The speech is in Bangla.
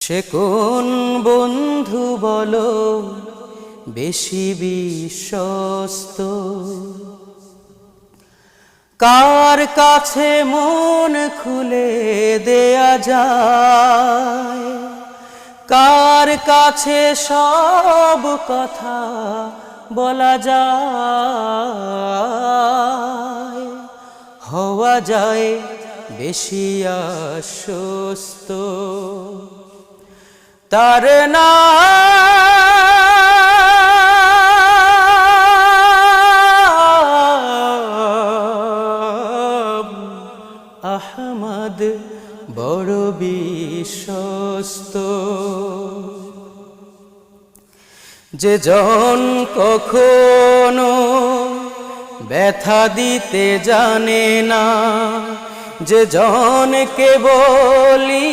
সে কোন বন্ধু বলো বেশি বিশ্বস্ত, কার কাছে মন খুলে দেয়া যায়, কার কাছে সব কথা বলা যায়, হওয়া যায় বেশি আশ্বস্ত। তার নাম আহমদ, বড় বিশ্বস্ত। যে জন কখনো ব্যথা দিতে জানে না, যে জন কেবলই